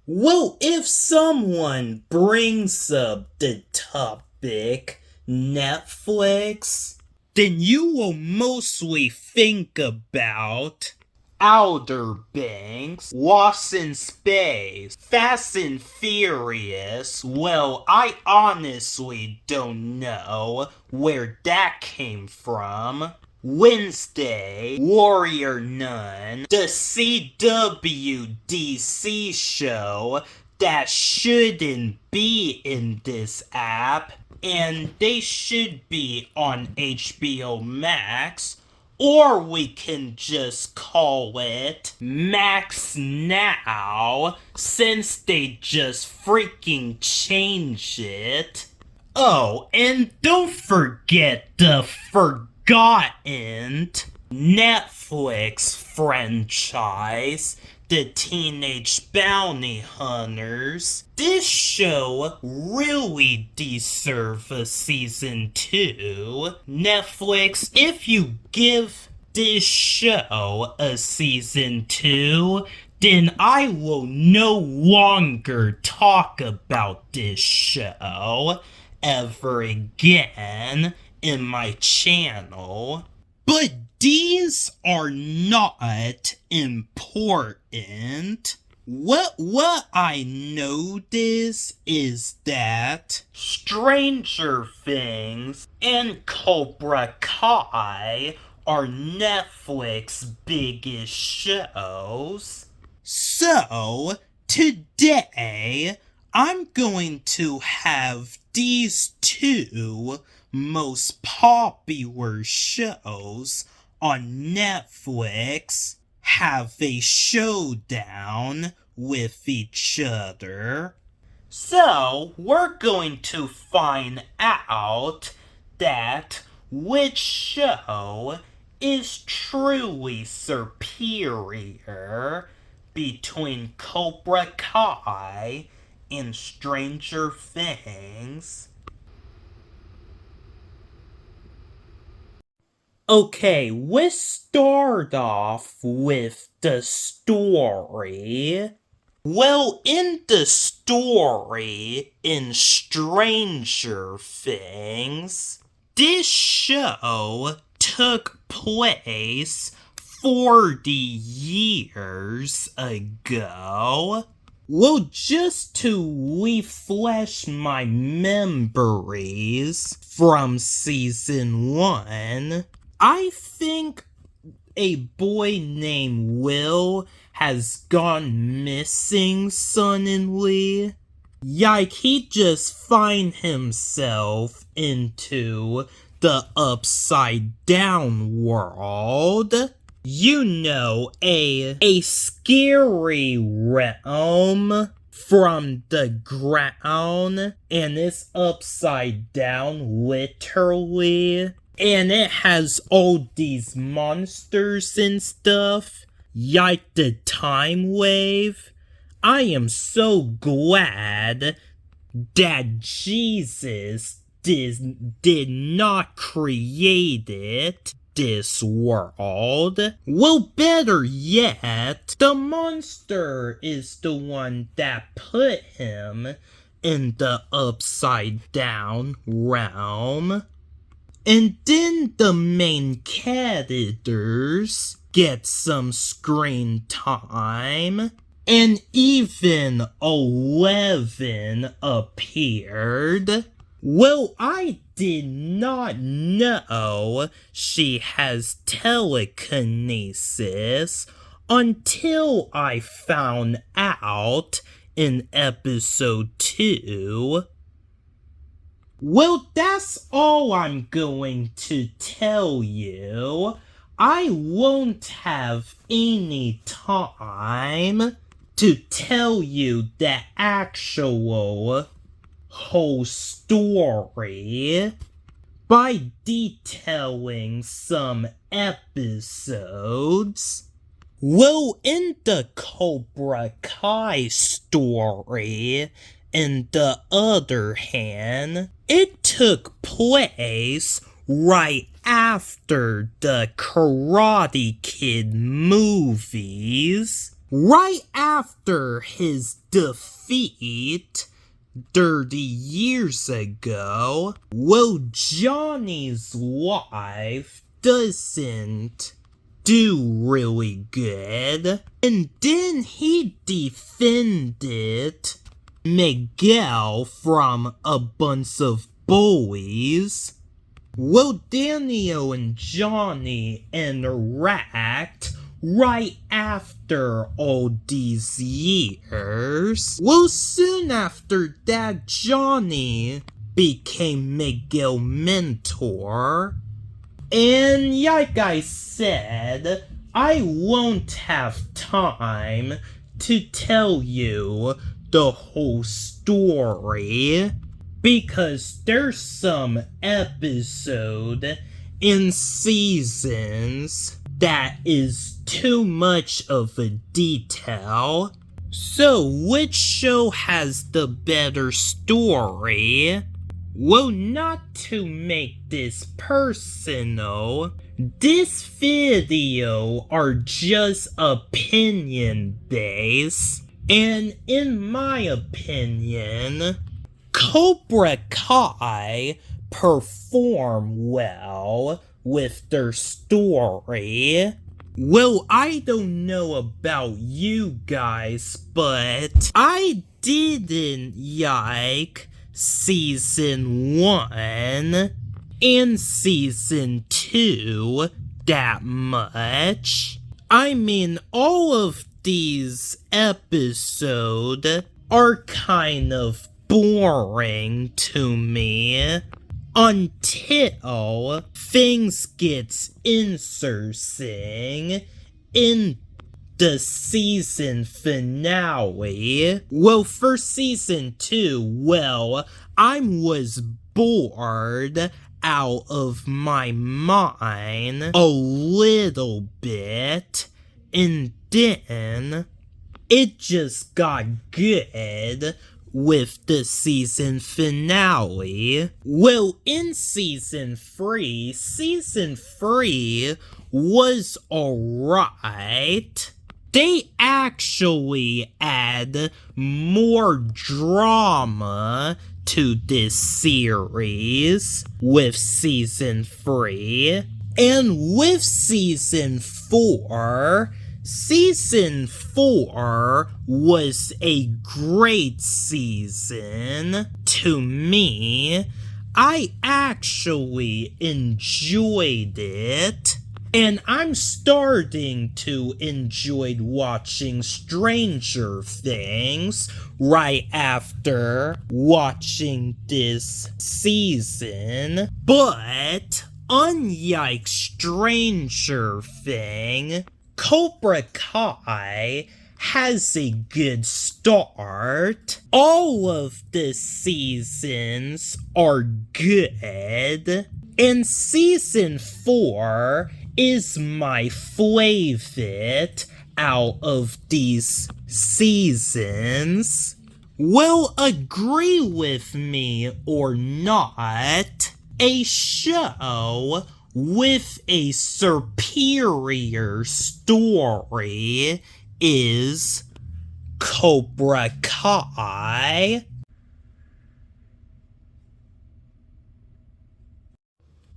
Well, if someone brings up the topic Netflix, then you will mostly think about Outer Banks, Lost in Space, Fast and Furious. Well, I honestly don't know where that came from. Wednesday, Warrior Nun, the CWDC show that shouldn't be in this app, and they should be on HBO Max, or we can just call it Max Now, since they just freaking changed it. Oh, and don't forget the forgotten Netflix franchise, the Teenage Bounty Hunters. This show really deserves a season 2. Netflix, if you give this show a season 2, then I will no longer talk about this show ever again in my channel. But these are not important. What I notice is that Stranger Things and Cobra Kai are Netflix's biggest shows. So, today, I'm going to have these two most popular shows on Netflix have a showdown with each other. So, we're going to find out that which show is truly superior between Cobra Kai and Stranger Things. Okay, let's start off with the story. Well, in the story in Stranger Things, this show took place 40 years ago. Well, just to refresh my memories from season 1, I think a boy named Will has gone missing suddenly. Like, he just find himself into the upside down world. You know, a scary realm from the ground, and it's upside down, literally. And it has all these monsters and stuff, like the time wave. I am so glad that Jesus did not create it. This world. Well, better yet, the monster is the one that put him in the upside down realm. And then the main characters get some screen time. And even 11 appeared. Well, I did not know she has telekinesis until I found out in episode 2. Well, that's all I'm going to tell you. I won't have any time to tell you the actual whole story by detailing some episodes. Well, in the Cobra Kai story, on the other hand, it took place right after the Karate Kid movies. Right after his defeat 30 years ago, well, Johnny's life doesn't do really good. And then he defended Miguel from a bunch of bullies. Well, Daniel and Johnny interact right after all these years. Well, soon after that, Johnny became Miguel's mentor. And like I said, I won't have time to tell you the whole story, because there's some episode in seasons that is too much of a detail. So, which show has the better story? Well, not to make this personal, this video are just opinion based, and in my opinion, Cobra Kai perform well with their story. Well, I don't know about you guys, but I didn't like Season 1 and Season 2 that much. I mean, all of these episodes are kind of boring to me until things gets interesting in the season finale. Well, for season 2, well, I was bored out of my mind a little bit, and then it just got good with the season finale. Well, in season 3 was alright. They actually add more drama to this series with season 3. And with season 4 was a great season to me. I actually enjoyed it. And I'm starting to enjoy watching Stranger Things right after watching this season. But unlike Stranger Things, Cobra Kai has a good start. All of the seasons are good. And season 4 is my favorite out of these seasons. Well, agree with me or not, a show with a superior story is Cobra Kai.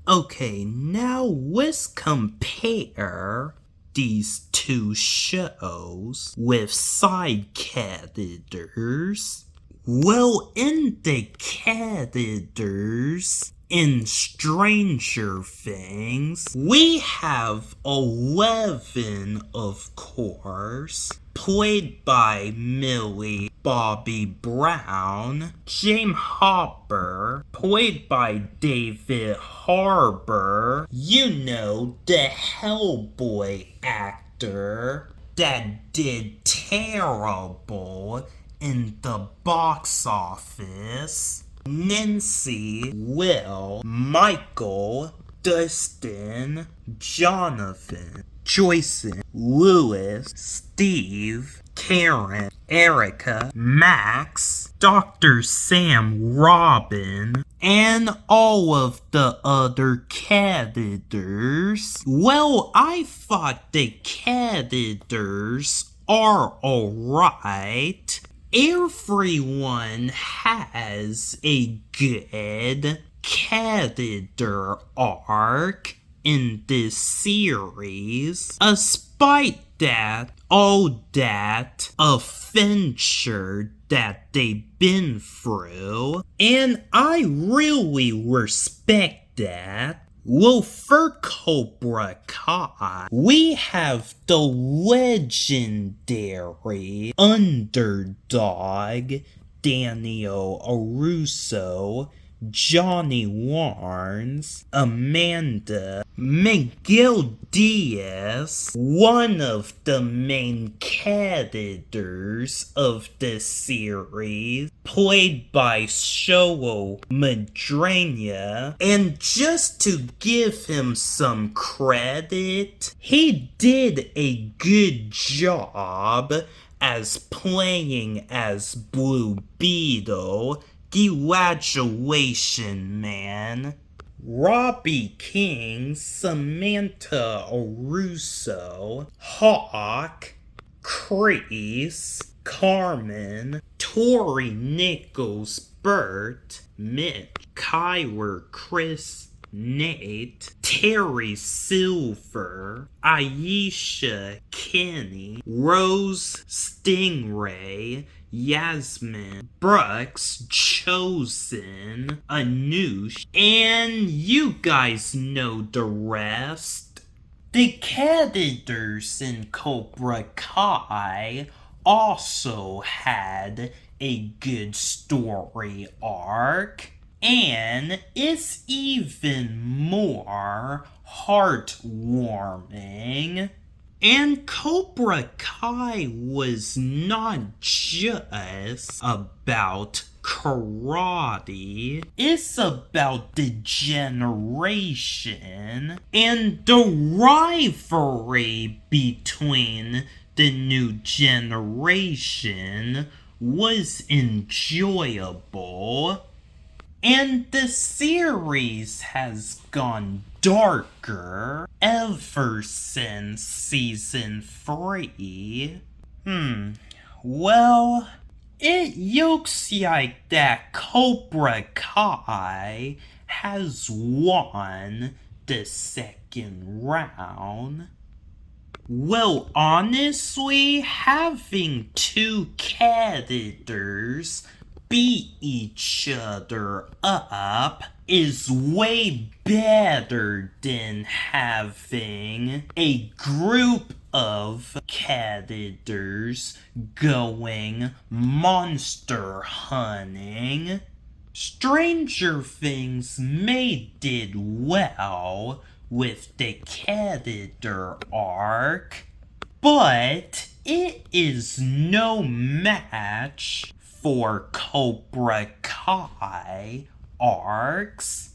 Okay, now let's compare these two shows with side characters. Well, in the characters in Stranger Things, we have 11, of course, played by Millie Bobby Brown. James Hopper, played by David Harbour. You know, the Hellboy actor that did terrible in the box office. Nancy, Will, Michael, Dustin, Jonathan, Joyson, Lewis, Steve, Karen, Erica, Max, Dr. Sam, Robin, and all of the other characters. Well, I thought the characters are alright. Everyone has a good character arc in this series, despite that all that adventure that they've been through, and I really respect that. Well, for Cobra Kai, we have the legendary underdog Daniel LaRusso, Johnny Lawrence, Amanda, Miguel Diaz, one of the main characters of the series, played by Showo Madrania, and just to give him some credit, he did a good job as playing as Blue Beetle. Congratulations, man. Robbie King, Samantha Russo, Hawk, Chris, Carmen, Tori Nichols, Bert, Mitch, Kyler, Chris, Nate, Terry Silver, Aisha, Kenny, Rose, Stingray, Yasmin, Brooks, Chosen, Anush, and you guys know the rest. The characters in Cobra Kai also had a good story arc, and it's even more heartwarming. And Cobra Kai was not just about karate, it's about the generation and the rivalry between the new generation was enjoyable. And the series has gone darker ever since season 3. Well, it looks like that Cobra Kai has won the second round. Well, honestly, having two characters beat each other up is way better than having a group of characters going monster hunting. Stranger Things did well with the character arc, but it is no match for Cobra Kai arcs.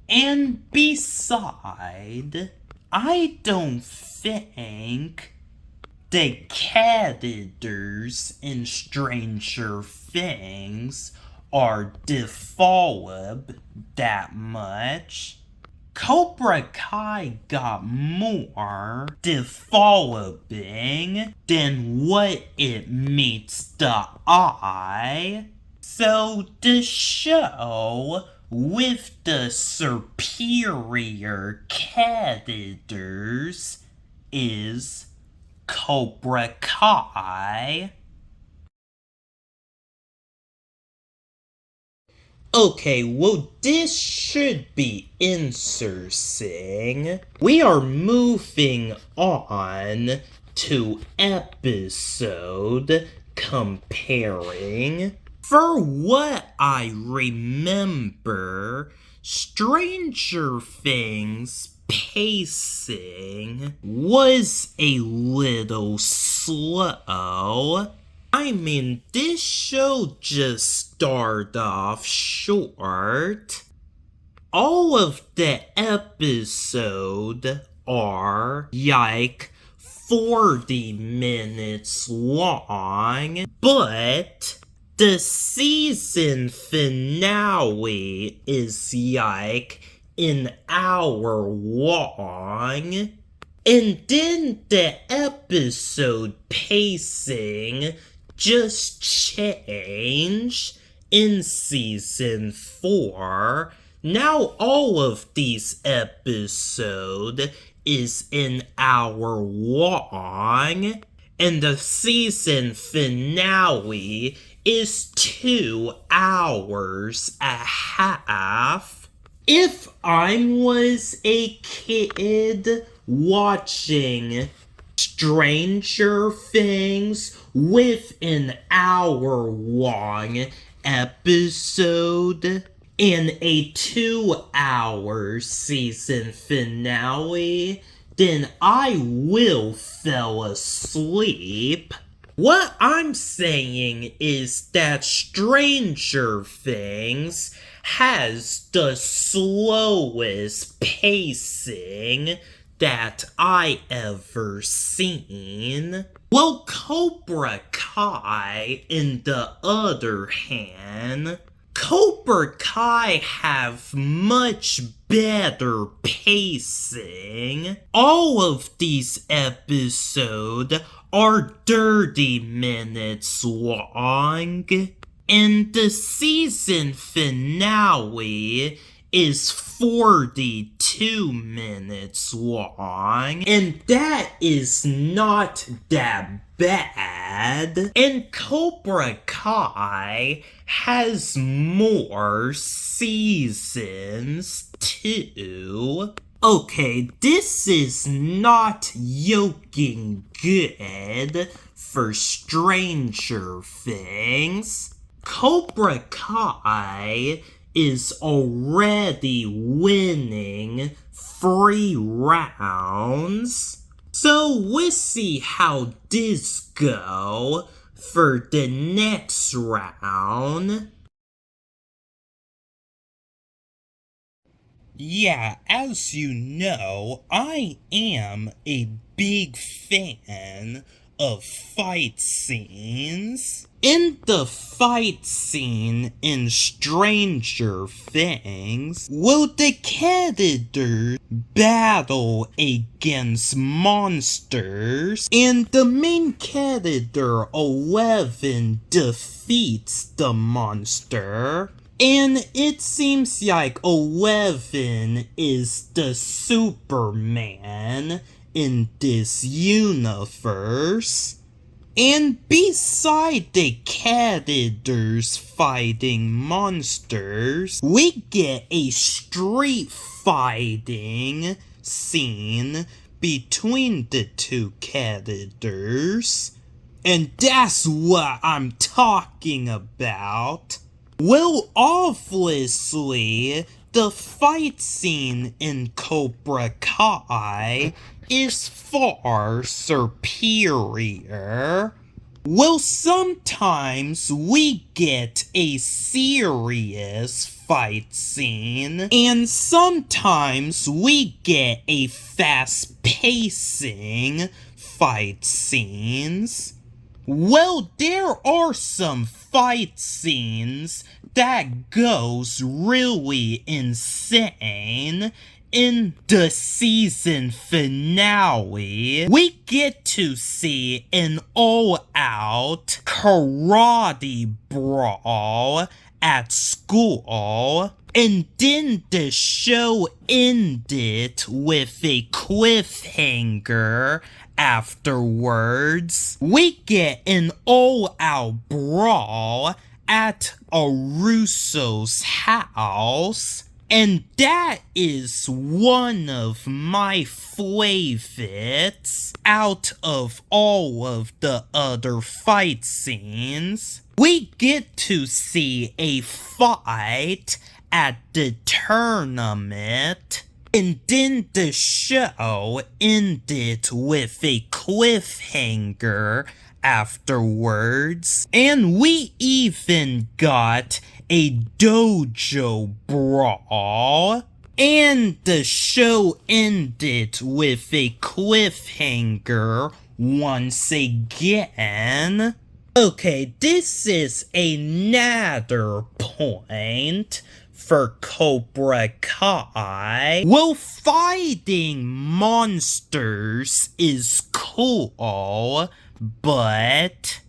And beside, I don't think the characters in Stranger Things are developed that much. Cobra Kai got more developing than what it meets the eye. So the show with the superior characters is Cobra Kai. Okay, well, this should be interesting. We are moving on to episode comparing. For what I remember, Stranger Things pacing was a little slow. I mean, this show just started off short. All of the episodes are like 40 minutes long, but the season finale is like an hour long. And then the episode pacing just changed in season 4. Now all of these episodes is an hour long, and the season finale is 2 hours a half. If I was a kid watching Stranger Things with an hour-long episode and a 2-hour season finale, then I will fall asleep. What I'm saying is that Stranger Things has the slowest pacing that I ever seen. Well, Cobra Kai, in the other hand, Cobra Kai have much better pacing. All of these episodes are 30 minutes long, and the season finale is 42 minutes long, and that is not that bad. And Cobra Kai has more seasons too. Okay, this is not looking good for Stranger Things. Cobra Kai is already winning 3 rounds. So we'll see how this go for the next round. Yeah, as you know, I am a big fan of fight scenes. In the fight scene in Stranger Things, will the characters battle against monsters, and the main character 11 defeats the monster. And it seems like 11 is the Superman in this universe. And beside the characters fighting monsters, we get a street fighting scene between the 2 characters. And that's what I'm talking about. Well, obviously, the fight scene in Cobra Kai is far superior. Well, sometimes we get a serious fight scene, and sometimes we get a fast-pacing fight scenes. Well, there are some fight scenes that goes really insane. In the season finale, we get to see an all-out karate brawl at school, and then the show ended with a cliffhanger. Afterwards, we get an all-out brawl at a Russo's house. And that is one of my favorites out of all of the other fight scenes. We get to see a fight at the tournament, and then the show ended with a cliffhanger afterwards, and we even got a dojo brawl, and the show ended with a cliffhanger once again. Okay, this is another point for Cobra Kai. Well, fighting monsters is cool, but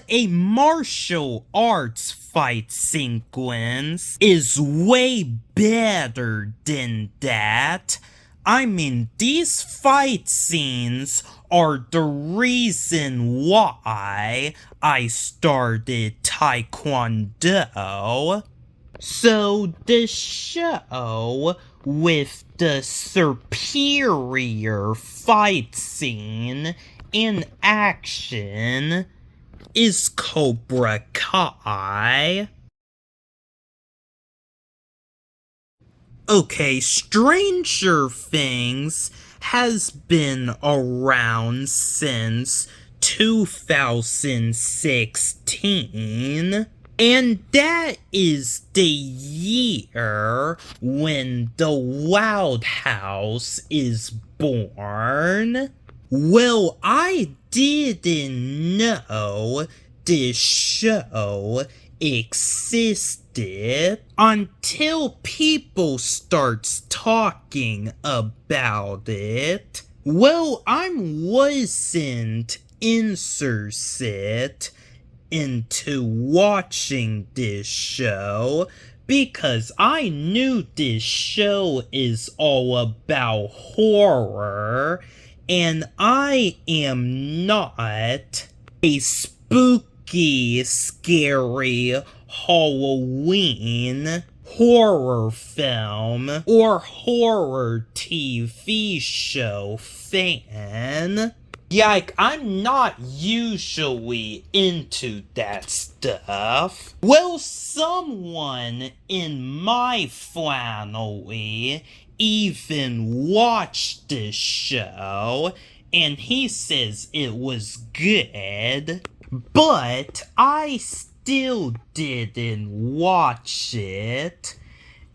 a martial arts fight sequence is way better than that. I mean, these fight scenes are the reason why I started Taekwondo. So the show with the superior fight scene in action is Cobra Kai. Okay, Stranger Things has been around since 2016. And that is the year when the Wild House is born. Well, I didn't know this show existed until people starts talking about it. Well, I wasn't interested into watching this show because I knew this show is all about horror, and I am not a spooky, scary Halloween horror film or horror TV show fan. Yike, I'm not usually into that stuff. Well, someone in my family even watched this show, and he says it was good, but I still didn't watch it.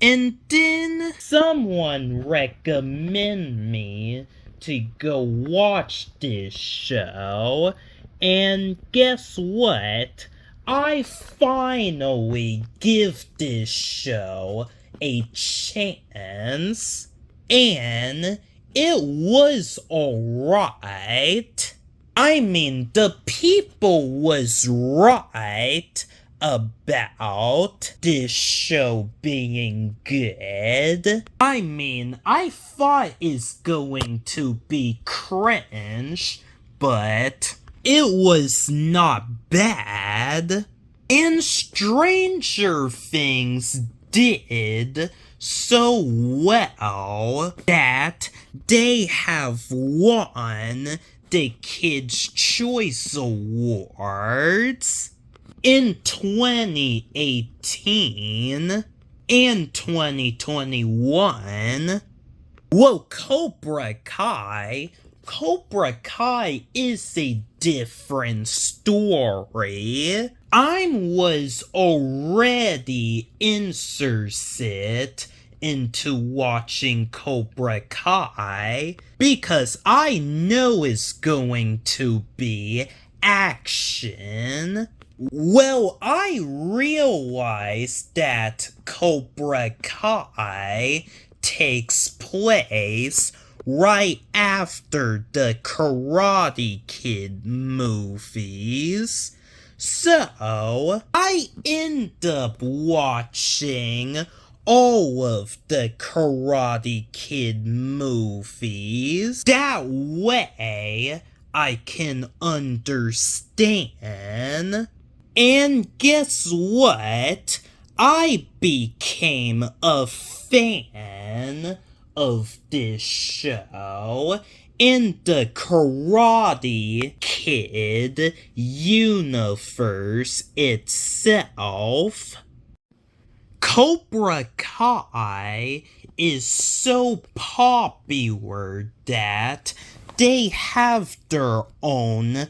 And then someone recommended me to go watch this show, and guess what? I finally give this show a chance, and it was alright. I mean, the people was right about this show being good. I mean, I thought it's going to be cringe, but it was not bad. And Stranger Things did so well that they have won the Kids' Choice Awards in 2018 and 2021. Whoa, Cobra Kai is a different story. I was already interested into watching Cobra Kai because I know it's going to be action. Well, I realized that Cobra Kai takes place right after the Karate Kid movies. So, I end up watching all of the Karate Kid movies. That way, I can understand. And guess what? I became a fan of this show in the Karate Kid universe itself. Cobra Kai is so popular that they have their own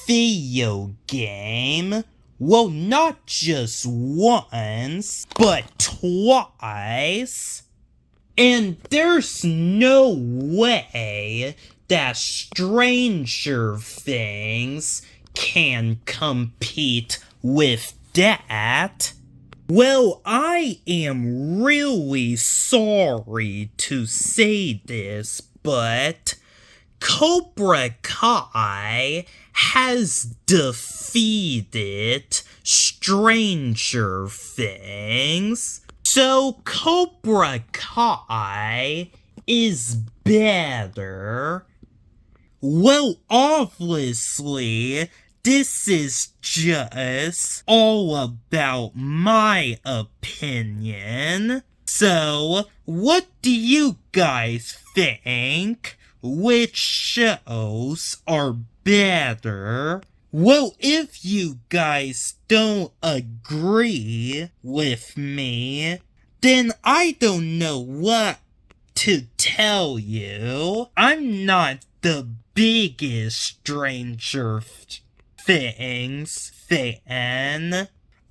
video game. Well, not just once, but twice. And there's no way that Stranger Things can compete with that. Well, I am really sorry to say this, but Cobra Kai has defeated Stranger Things. So Cobra Kai is better. Well, obviously, this is just all about my opinion. So, what do you guys think? Which shows are better? Well, if you guys don't agree with me, then I don't know what to tell you. I'm not the biggest Stranger Things fan.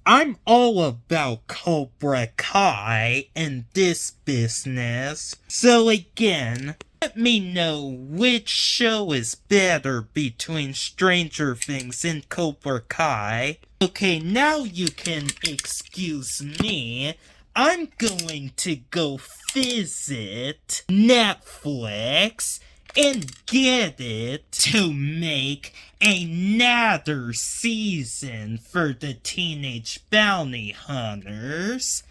I'm all about Cobra Kai and this business. So again, let me know which show is better between Stranger Things and Cobra Kai. Okay, now you can excuse me. I'm going to go visit Netflix and get it to make another season for the Teenage Bounty Hunters.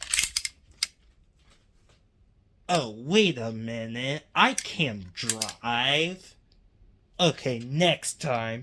Oh, wait a minute. I can't drive. Okay, next time.